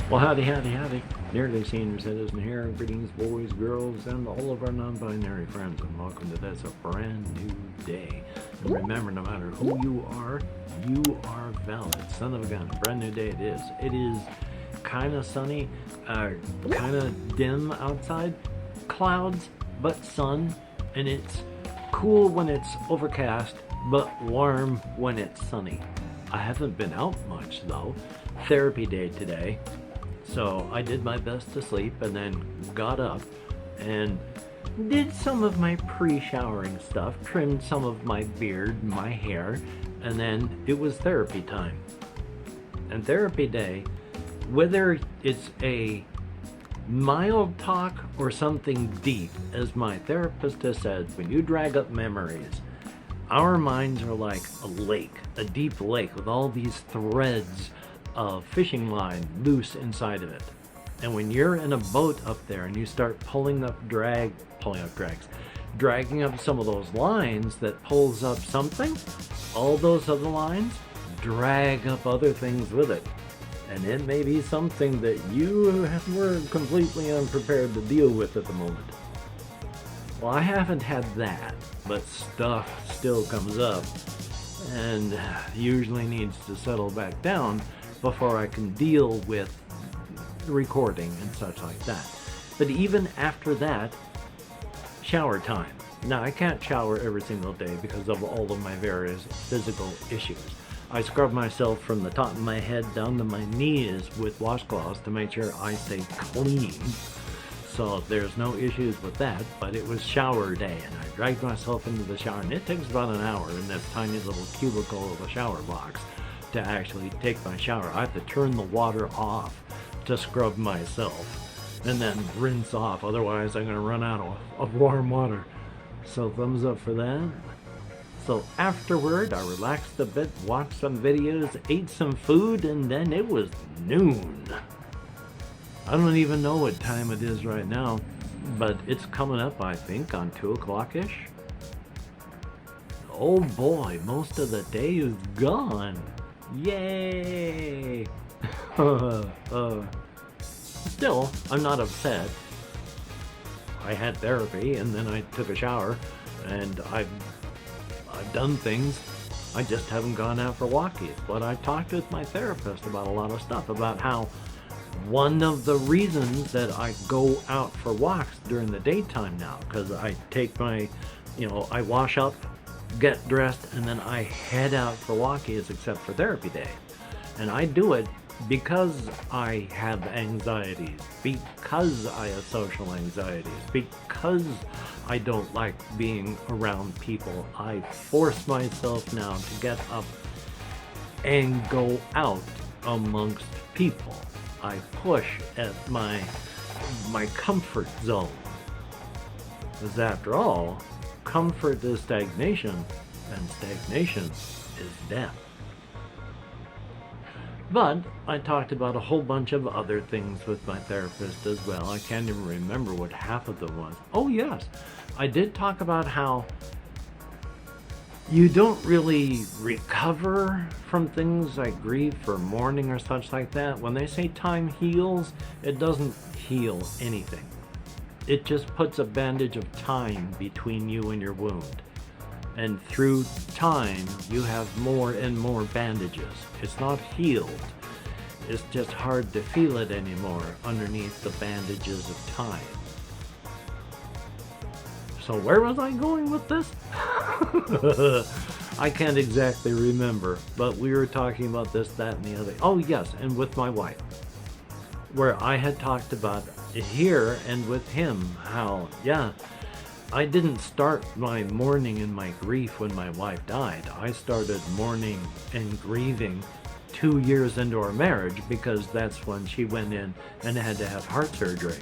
Well, howdy, howdy, howdy. Nearly senior citizen here. Greetings, boys, girls, and all of our non-binary friends, and welcome to this, a brand new day. And remember, no matter who you are valid. Son of a gun. Brand new day it is. It is kind of sunny, kind of dim outside. Clouds, but sun. And it's cool when it's overcast, but warm when it's sunny. I haven't been out much, though. Therapy day today. So I did my best to sleep and then got up and did some of my pre-showering stuff, trimmed some of my beard, my hair, and then it was therapy time. And therapy day, whether it's a mild talk or something deep, as my therapist has said, when you drag up memories, our minds are like a lake, a deep lake with all these threads of fishing line loose inside of it. And when you're in a boat up there and you start dragging up some of those lines that pulls up something, all those other lines drag up other things with it. And it may be something that you were completely unprepared to deal with at the moment. Well, I haven't had that, but stuff still comes up and usually needs to settle back down before I can deal with recording and such like that. But even after that, shower time. Now, I can't shower every single day because of all of my various physical issues. I scrub myself from the top of my head down to my knees with washcloths to make sure I stay clean. So there's no issues with that, but it was shower day and I dragged myself into the shower, and it takes about an hour in this tiny little cubicle of a shower box to actually take my shower. I have to turn the water off to scrub myself and then rinse off, otherwise I'm going to run out of warm water. So thumbs up for that. So afterward I relaxed a bit, watched some videos, ate some food, and then it was noon. I don't even know what time it is right now, but it's coming up, I think, on 2 o'clock-ish. Oh boy, most of the day is gone. Yay! Still, I'm not upset. I had therapy and then I took a shower and I've done things. I just haven't gone out for walkies. But I talked with my therapist about a lot of stuff, about how one of the reasons that I go out for walks during the daytime now, because I take my, I wash up, get dressed, and then I head out for walkies except for therapy day. And I do it because I have anxieties, because I have social anxieties, because I don't like being around people. I force myself now to get up and go out amongst people. I push at my comfort zone. Because after all, comfort is stagnation, and stagnation is death. But I talked about a whole bunch of other things with my therapist as well. I can't even remember what half of them was. Oh yes, I did talk about how you don't really recover from things like grief or mourning or such like that. When they say time heals, it doesn't heal anything. It just puts a bandage of time between you and your wound. And through time, you have more and more bandages. It's not healed. It's just hard to feel it anymore underneath the bandages of time. So where was I going with this? I can't exactly remember, but we were talking about this, that, and the other. Oh yes, and with my wife, where I had talked about here and with him how, yeah, I didn't start my mourning and my grief when my wife died. I started mourning and grieving 2 years into our marriage, because that's when she went in and had to have heart surgery.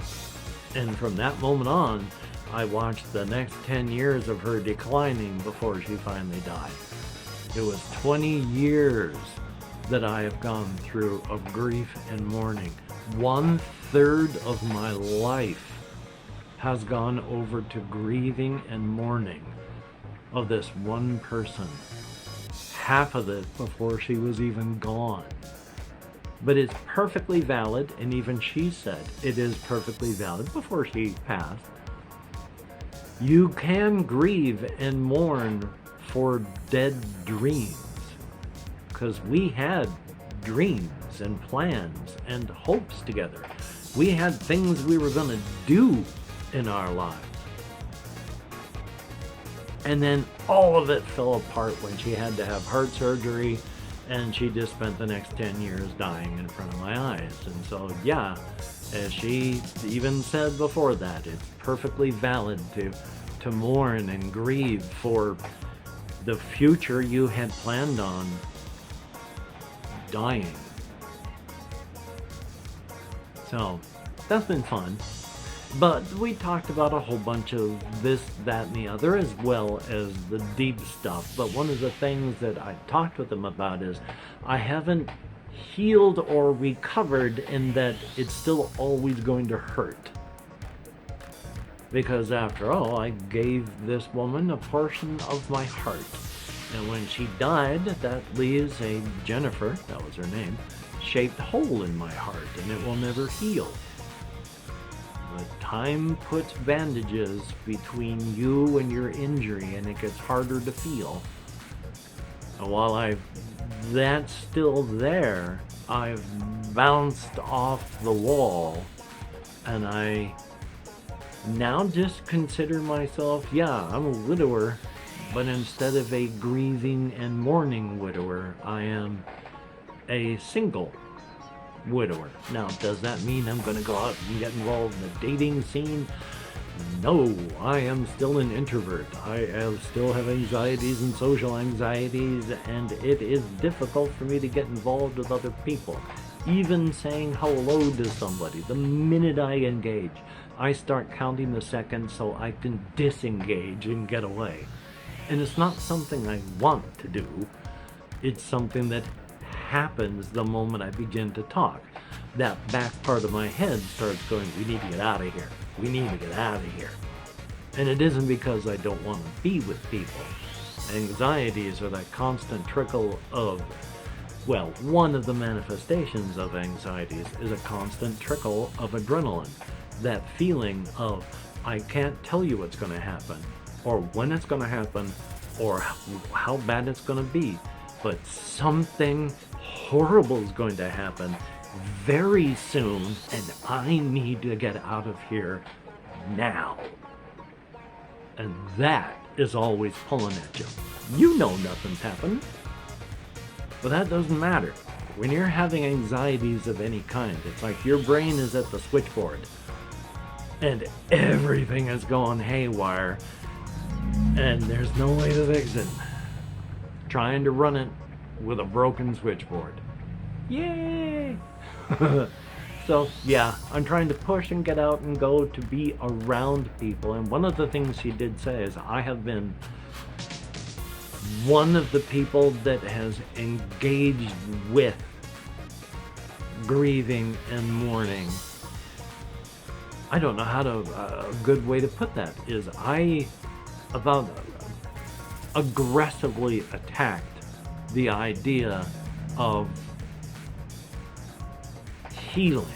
And from that moment on, I watched the next 10 years of her declining before she finally died. It was 20 years that I have gone through of grief and mourning. 1/3 of my life has gone over to grieving and mourning of this one person. Half of it before she was even gone. But it's perfectly valid, and even she said it is perfectly valid before she passed. You can grieve and mourn for dead dreams, because we had dreams and plans and hopes together. We had things we were going to do in our lives. And then all of it fell apart when she had to have heart surgery, and she just spent the next 10 years dying in front of my eyes. And so, yeah, as she even said before that, it's perfectly valid to mourn and grieve for the future you had planned on dying. So, that's been fun. But we talked about a whole bunch of this, that, and the other, as well as the deep stuff. But one of the things that I talked with them about is I haven't healed or recovered, in that it's still always going to hurt. Because after all, I gave this woman a portion of my heart. And when she died, that leaves a Jennifer, that was her name, shaped hole in my heart, and it will never heal. But time puts bandages between you and your injury, and it gets harder to feel. And while that's still there, I've bounced off the wall, and I now just consider myself, yeah, I'm a widower, but instead of a grieving and mourning widower, I am a single widower. Now, does that mean I'm going to go out and get involved in the dating scene? No, I am still an introvert. I still have anxieties and social anxieties, and it is difficult for me to get involved with other people. Even saying hello to somebody, the minute I engage, I start counting the seconds so I can disengage and get away. And it's not something I want to do. It's something that happens the moment I begin to talk. That back part of my head starts going, we need to get out of here. We need to get out of here. And it isn't because I don't want to be with people. Anxieties are that constant trickle of, well, one of the manifestations of anxieties is a constant trickle of adrenaline. That feeling of, I can't tell you what's going to happen, or when it's going to happen, or how bad it's going to be. But something horrible is going to happen very soon, and I need to get out of here now. And that is always pulling at you. You know nothing's happened, but that doesn't matter. When you're having anxieties of any kind, it's like your brain is at the switchboard, and everything is going haywire, and there's no way to fix it. Trying to run it with a broken switchboard. Yay! So, yeah, I'm trying to push and get out and go to be around people. And one of the things she did say is I have been one of the people that has engaged with grieving and mourning. I don't know how to, a good way to put that is I about aggressively attacked the idea of healing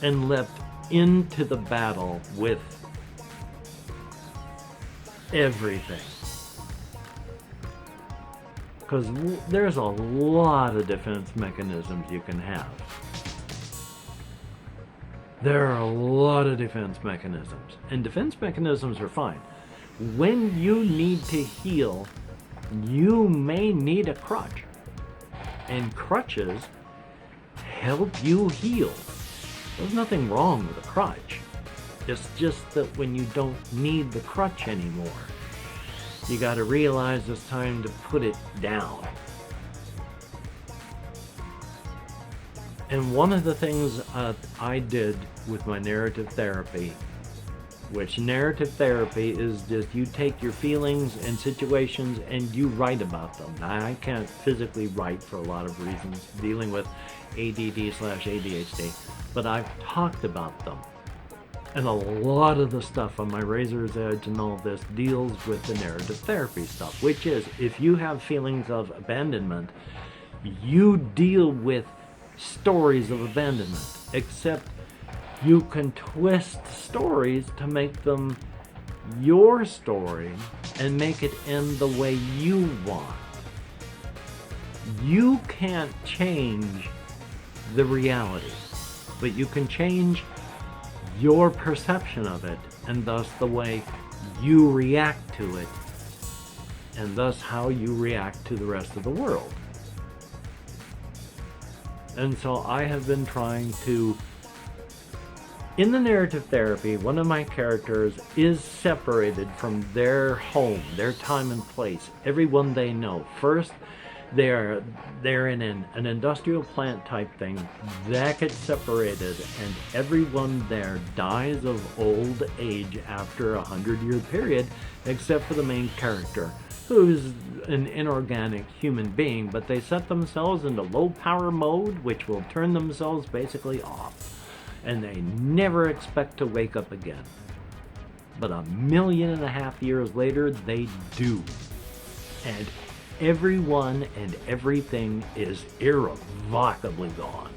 and leapt into the battle with everything. Because there's a lot of defense mechanisms you can have. There are a lot of defense mechanisms, and defense mechanisms are fine. When you need to heal, you may need a crutch, and crutches help you heal. There's nothing wrong with a crutch. It's just that when you don't need the crutch anymore, you got to realize it's time to put it down. And one of the things I did with my narrative therapy, which narrative therapy is just you take your feelings and situations and you write about them. Now, I can't physically write for a lot of reasons, dealing with ADD/ADHD, but I've talked about them. And a lot of the stuff on my Razor's Edge and all this deals with the narrative therapy stuff, which is if you have feelings of abandonment, You deal with stories of abandonment, except you can twist stories to make them your story and make it end the way you want. You can't change the reality, but you can change your perception of it, and thus the way you react to it, and thus how you react to the rest of the world. And so I have been trying to, in the narrative therapy, one of my characters is separated from their home, their time and place, everyone they know. First, they're in an industrial plant type thing that gets separated, and everyone there dies of old age after a 100-year period, except for the main character, who's an inorganic human being, but they set themselves into low power mode, which will turn themselves basically off, and they never expect to wake up again. But 1.5 million years later, they do. And everyone and everything is irrevocably gone.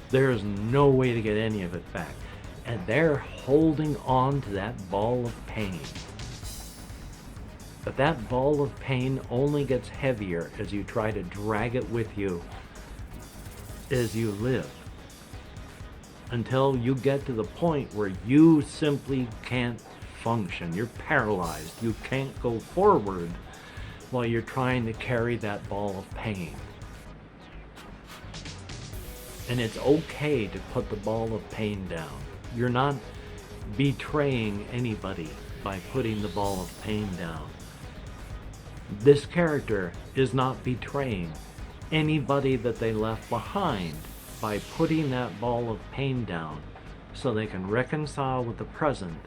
There's no way to get any of it back. And they're holding on to that ball of pain. But that ball of pain only gets heavier as you try to drag it with you as you live. Until you get to the point where you simply can't function. You're paralyzed. You can't go forward while you're trying to carry that ball of pain. And it's okay to put the ball of pain down. You're not betraying anybody by putting the ball of pain down. This character is not betraying anybody that they left behind by putting that ball of pain down so they can reconcile with the present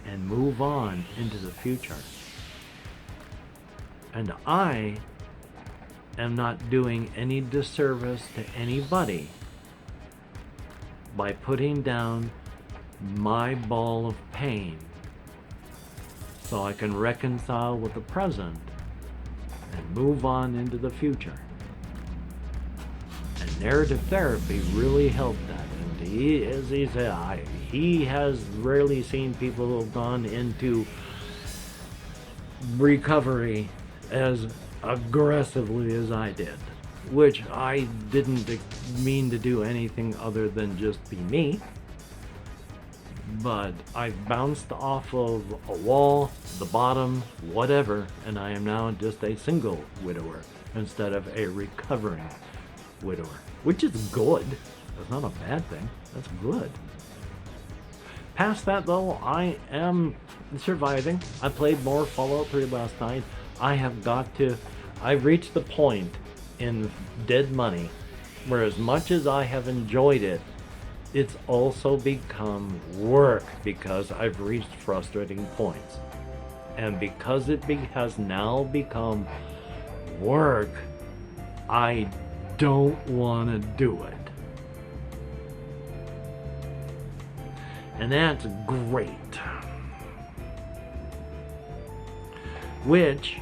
and move on into the future. And I am not doing any disservice to anybody by putting down my ball of pain so I can reconcile with the present and move on into the future. And narrative therapy really helped that. And he has rarely seen people who have gone into recovery as aggressively as I did, which I didn't mean to do anything other than just be me. But I bounced off of a wall, the bottom, whatever, and I am now just a single widower instead of a recovering widower, which is good. That's not a bad thing. That's good. Past that, though, I am surviving. I played more Fallout 3 last night. I've reached the point in Dead Money where, as much as I have enjoyed it, it's also become work because I've reached frustrating points. And because it has now become work, I don't want to do it. And that's great. Which,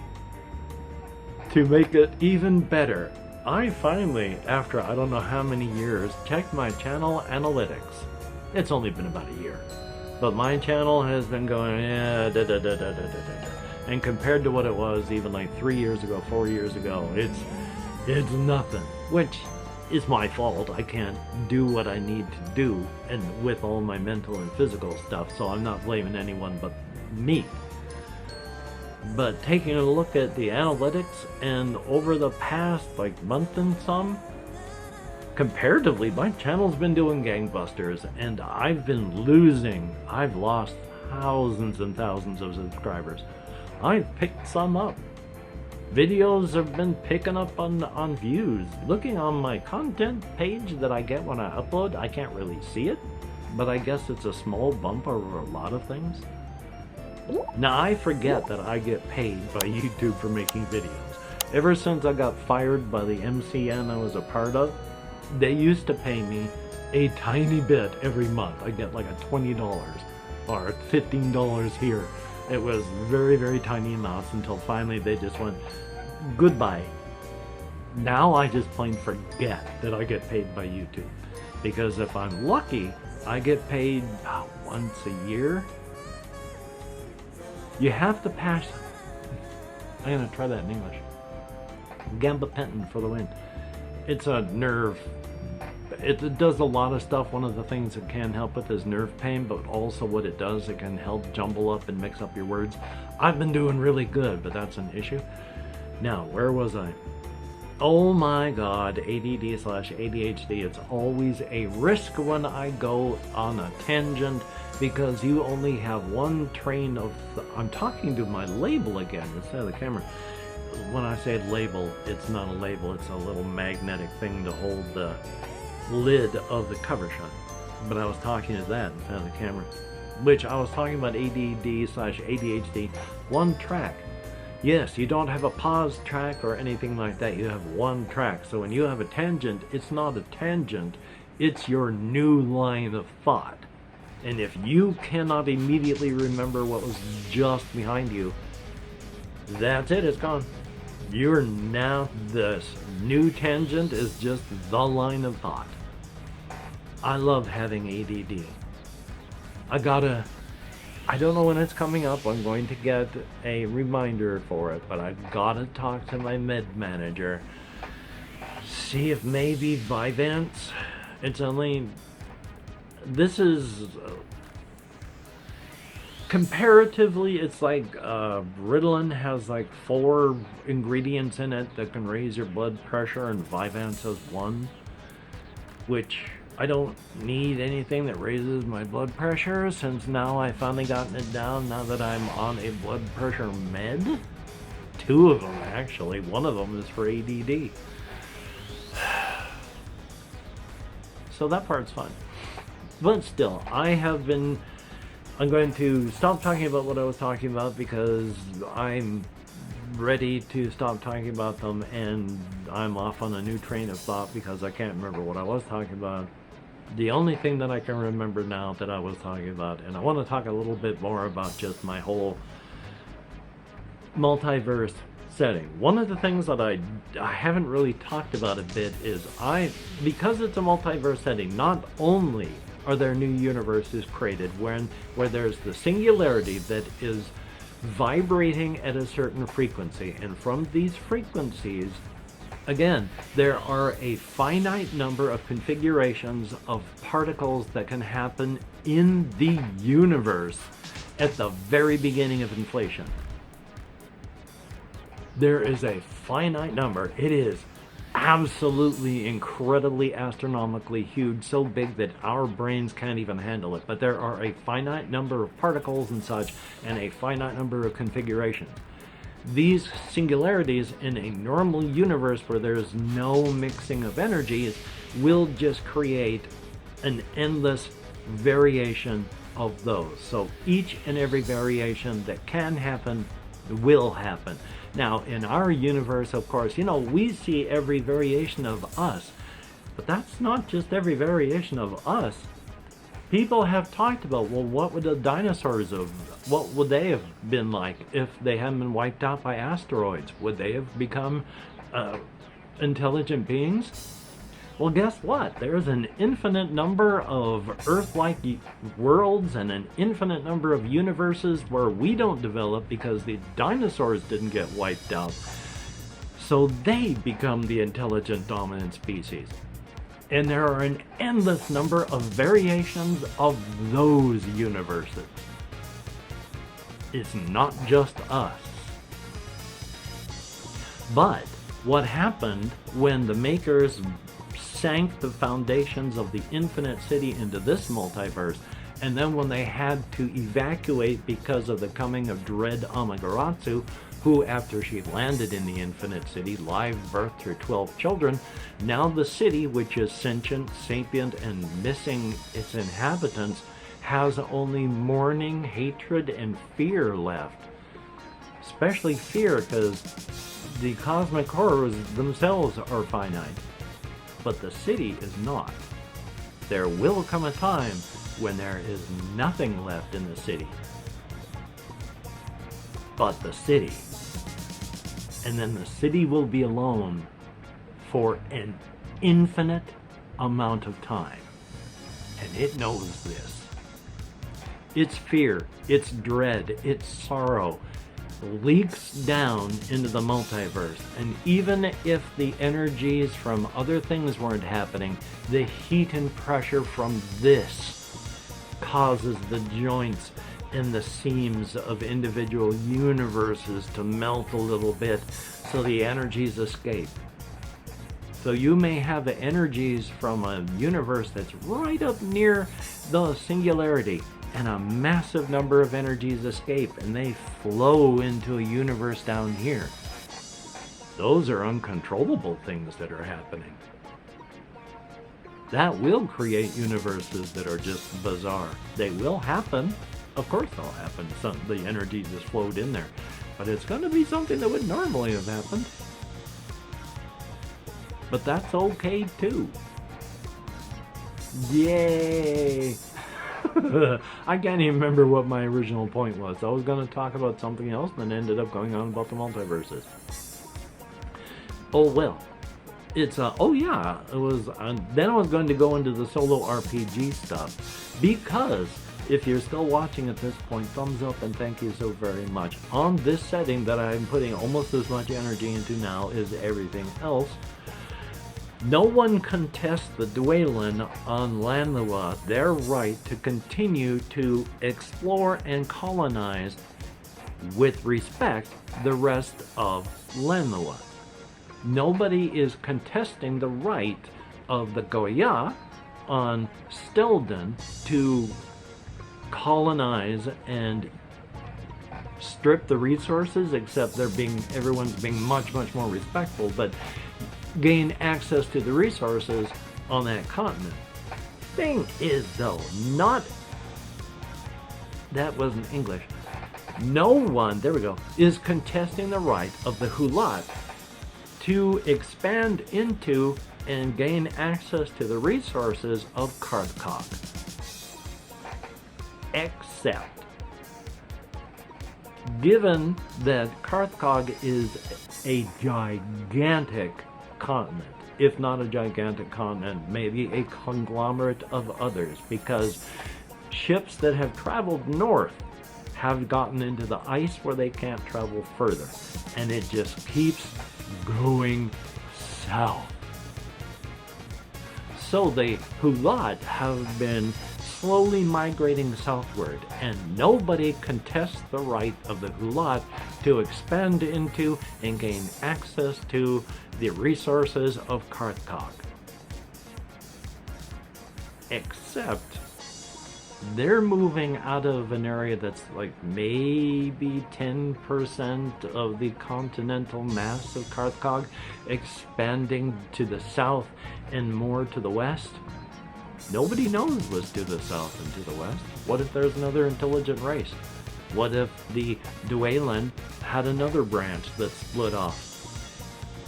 to make it even better, I finally, after I don't know how many years, checked my channel analytics. It's only been about a year. But my channel has been going, and compared to what it was even like 3 years ago, 4 years ago, it's nothing. Which is my fault. I can't do what I need to do, and with all my mental and physical stuff, so I'm not blaming anyone but me. But taking a look at the analytics, and over the past month and some, comparatively my channel's been doing gangbusters, and I've lost thousands and thousands of subscribers. I've picked some up. Videos have been picking up on views. Looking on my content page that I get when I upload, I can't really see it, but I guess it's a small bump over a lot of things. Now, I forget that I get paid by YouTube for making videos. Ever since I got fired by the MCN I was a part of, they used to pay me a tiny bit every month. I get like a $20 or $15 here. It was very, very tiny amounts until finally they just went, goodbye. Now I just plain forget that I get paid by YouTube. Because if I'm lucky, I get paid about once a year. You have to pass. I'm going to try that in English. Gabapentin for the win. It's a nerve. It does a lot of stuff. One of the things it can help with is nerve pain, but also what it does, it can help jumble up and mix up your words. I've been doing really good, but that's an issue. Now, where was I? Oh my God, ADD/ADHD. It's always a risk when I go on a tangent because you only have one train of... I'm talking to my label again instead of the camera. When I say label, it's not a label, it's a little magnetic thing to hold the lid of the cover shut. But I was talking to that instead of the camera. Which I was talking about ADD/ADHD, one track. Yes, you don't have a pause track or anything like that, you have one track. So when you have a tangent, it's not a tangent, it's your new line of thought. And if you cannot immediately remember what was just behind you, that's it, it's gone. You're now, this new tangent is just the line of thought. I love having ADD. I don't know when it's coming up. I'm going to get a reminder for it, but I've got to talk to my med manager. See if maybe Vyvanse, it's only, this is, comparatively, it's like Ritalin has like 4 ingredients in it that can raise your blood pressure, and Vyvanse has 1, which I don't need anything that raises my blood pressure since now I've finally gotten it down now that I'm on a blood pressure med. 2 of them actually, one of them is for ADD. So that part's fun. But still, I'm going to stop talking about what I was talking about because I'm ready to stop talking about them and I'm off on a new train of thought because I can't remember what I was talking about. The only thing that I can remember now that I was talking about, and I want to talk a little bit more about just my whole multiverse setting. One of the things that I haven't really talked about a bit is because it's a multiverse setting, not only are there new universes created where there's the singularity that is vibrating at a certain frequency, and from these frequencies, again, there are a finite number of configurations of particles that can happen in the universe at the very beginning of inflation. There is a finite number. It is absolutely incredibly astronomically huge, so big that our brains can't even handle it. But there are a finite number of particles and such, and a finite number of configurations. These singularities in a normal universe where there's no mixing of energies will just create an endless variation of those. So each and every variation that can happen will happen. Now, in our universe, of course, we see every variation of us, but that's not just every variation of us. People have talked about, well, what would the dinosaurs have, what would they have been like if they hadn't been wiped out by asteroids? Would they have become intelligent beings? Well, guess what? There's an infinite number of Earth-like worlds and an infinite number of universes where we don't develop because the dinosaurs didn't get wiped out. So they become the intelligent dominant species. And there are an endless number of variations of those universes. It's not just us. But what happened when the makers sank the foundations of the infinite city into this multiverse, and then when they had to evacuate because of the coming of dread Amaterasu, who, after she landed in the infinite city, live birthed her 12 children, now the city, which is sentient, sapient, and missing its inhabitants, has only mourning, hatred, and fear left. Especially fear, because the cosmic horrors themselves are finite. But the city is not. There will come a time when there is nothing left in the city but the city. and then the city will be alone for an infinite amount of time. And it knows this. Its fear, its dread, its sorrow leaks down into the multiverse. And even if the energies from other things weren't happening, the heat and pressure from this causes the joints and the seams of individual universes to melt a little bit so the energies escape. So you may have the energies from a universe that's right up near the singularity, and a massive number of energies escape and they flow into a universe down here. Those are uncontrollable things that are happening. That will create universes that are just bizarre. They will happen. Of course they'll happen. The energy just flowed in there. But it's going to be something that would normally have happened. But that's okay too. Yay! I can't even remember what my original point was. I was going to talk about something else and then ended up going on about the multiverses. Oh well. It's oh yeah, it was then I was going to go into the solo RPG stuff, because if you're still watching at this point, thumbs up and thank you so very much. On this setting that I'm putting almost as much energy into now as everything else, no one contests the Dwaylen on Lanloa their right to continue to explore and colonize with respect the rest of Lanloa. Nobody is contesting the right of the Goya on Stelden to colonize and strip the resources, except everyone's being much more respectful, but gain access to the resources on that continent. Thing is though, that wasn't English. No one, there we go, is contesting the right of the Hulat to expand into and gain access to the resources of Karthkog. Except, given that Karthkog is a gigantic continent, if not a gigantic continent, maybe a conglomerate of others, because ships that have traveled north have gotten into the ice where they can't travel further, and it just keeps going south. So the Hulat have been slowly migrating southward, and nobody contests the right of the Hulat to expand into and gain access to the resources of Karthkog. Except they're moving out of an area that's like maybe 10% of the continental mass of Karthkog, expanding to the south and more to the west. Nobody knows what's to the south and to the west. What if there's another intelligent race? What if the Dwaylen had another branch that split off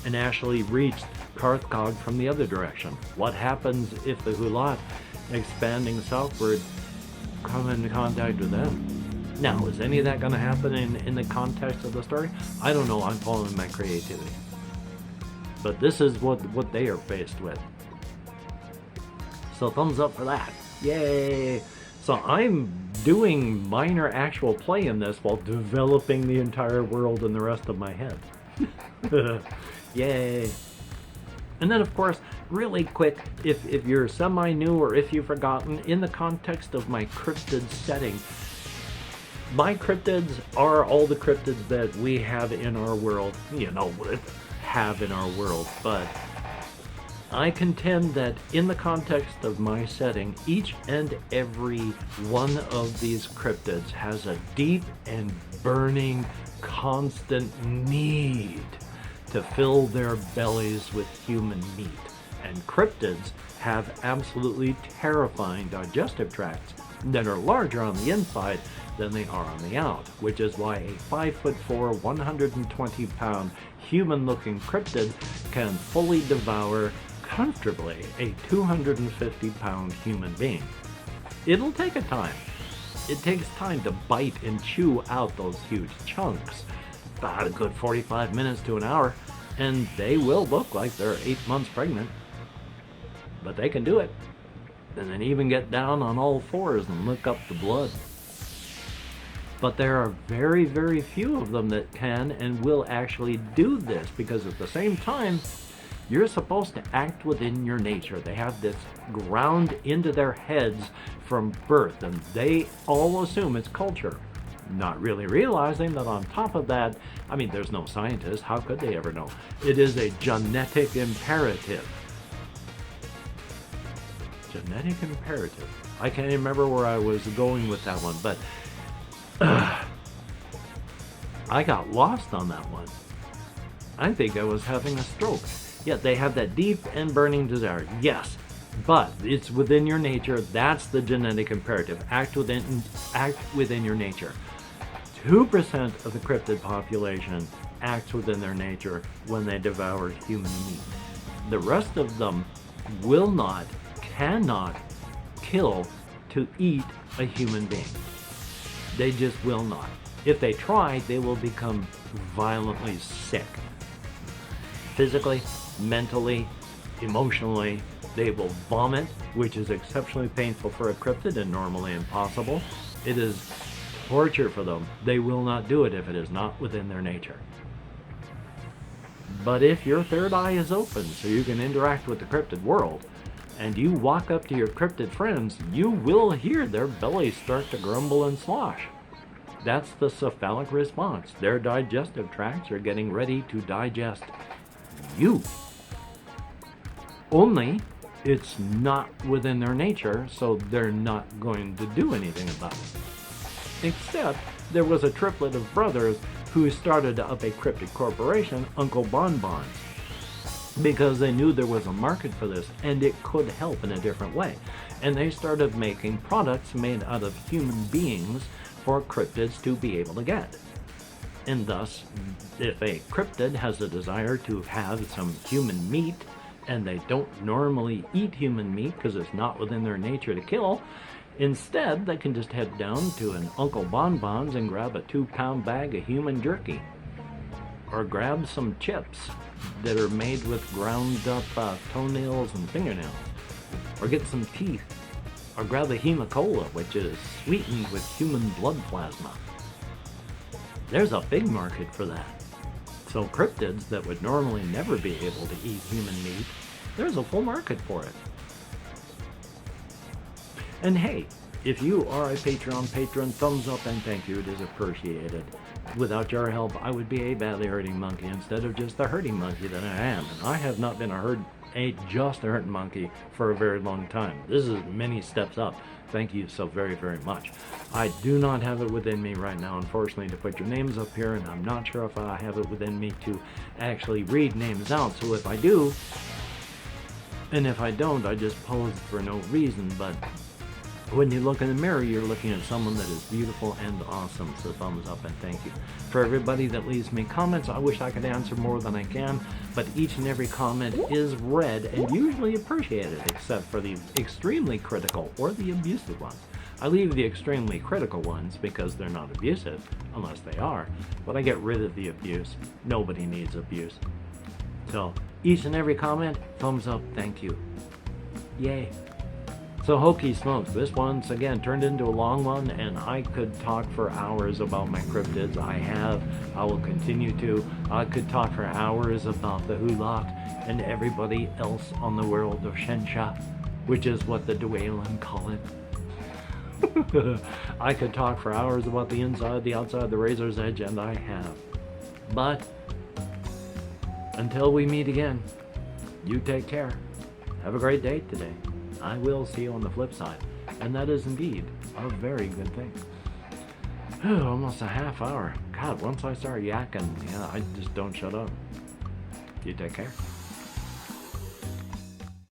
and actually reached Karthkog from the other direction? What happens if the Hulat, expanding southward, come into contact with them? Now, is any of that going to happen in the context of the story? I don't know. I'm following my creativity. But this is what they are faced with. So thumbs up for that. Yay! So I'm doing minor actual play in this while developing the entire world in the rest of my head. Yay! And then, of course, really quick, if you're semi-new or if you've forgotten, in the context of my cryptid setting, my cryptids are all the cryptids that we have in our world, but I contend that in the context of my setting, each and every one of these cryptids has a deep and burning, constant need to fill their bellies with human meat. And cryptids have absolutely terrifying digestive tracts that are larger on the inside than they are on the out, which is why a 5'4", 120-pound human-looking cryptid can fully devour comfortably a 250-pound human being. It'll take a time. It takes time to bite and chew out those huge chunks. about a good 45 minutes to an hour, and they will look like they're 8 months pregnant. But they can do it. And then even get down on all fours and lick up the blood. But there are very, very few of them that can and will actually do this, because at the same time, you're supposed to act within your nature. They have this ground into their heads from birth, and they all assume it's culture. Not really realizing that on top of that, I mean, there's no scientists. How could they ever know? It is a genetic imperative. Genetic imperative. I can't even remember where I was going with that one, but I got lost on that one. I think I was having a stroke. Yeah, they have that deep and burning desire. Yes, but it's within your nature. That's the genetic imperative. Act within your nature. 2% of the cryptid population acts within their nature when they devour human meat. The rest of them will not, cannot kill to eat a human being. They just will not. If they try, they will become violently sick. Physically, mentally, emotionally, they will vomit, which is exceptionally painful for a cryptid and normally impossible. It is torture for them. They will not do it if it is not within their nature. But if your third eye is open so you can interact with the cryptid world, and you walk up to your cryptid friends, you will hear their bellies start to grumble and slosh. That's the cephalic response. Their digestive tracts are getting ready to digest you. Only it's not within their nature, so they're not going to do anything about it. Except there was a triplet of brothers who started up a cryptid corporation, Uncle Bonbons, because they knew there was a market for this and it could help in a different way. And they started making products made out of human beings for cryptids to be able to get. And thus, if a cryptid has a desire to have some human meat, and they don't normally eat human meat because it's not within their nature to kill, instead they can just head down to an Uncle Bonbons and grab a 2-pound bag of human jerky. Or grab some chips that are made with ground up toenails and fingernails. Or get some teeth. Or grab a hemacola, which is sweetened with human blood plasma. There's a big market for that. So cryptids that would normally never be able to eat human meat, there's a full market for it. And hey, if you are a Patreon patron, thumbs up and thank you, it is appreciated. Without your help, I would be a badly hurting monkey instead of just the hurting monkey that I am. And I have not been just a hurting monkey for a very long time. This is many steps up. Thank you so very, very much. I do not have it within me right now, unfortunately, to put your names up here, and I'm not sure if I have it within me to actually read names out. So if I do, and if I don't, I just pose for no reason. But when you look in the mirror, you're looking at someone that is beautiful and awesome. So thumbs up and thank you. For everybody that leaves me comments, I wish I could answer more than I can, but each and every comment is read and usually appreciated, except for the extremely critical or the abusive ones. I leave the extremely critical ones because they're not abusive, unless they are, but I get rid of the abuse. Nobody needs abuse. So each and every comment, thumbs up, thank you. Yay. So hokey smokes, this once again turned into a long one, and I could talk for hours about my cryptids. I will continue to. I could talk for hours about the Hulak and everybody else on the world of Shensha, which is what the Dwaylen call it. I could talk for hours about the inside, the outside, the razor's edge, and I have. But until we meet again, you take care. Have a great day today. I will see you on the flip side. And that is indeed a very good thing. Almost a half hour. God, once I start yakking, I just don't shut up. You take care.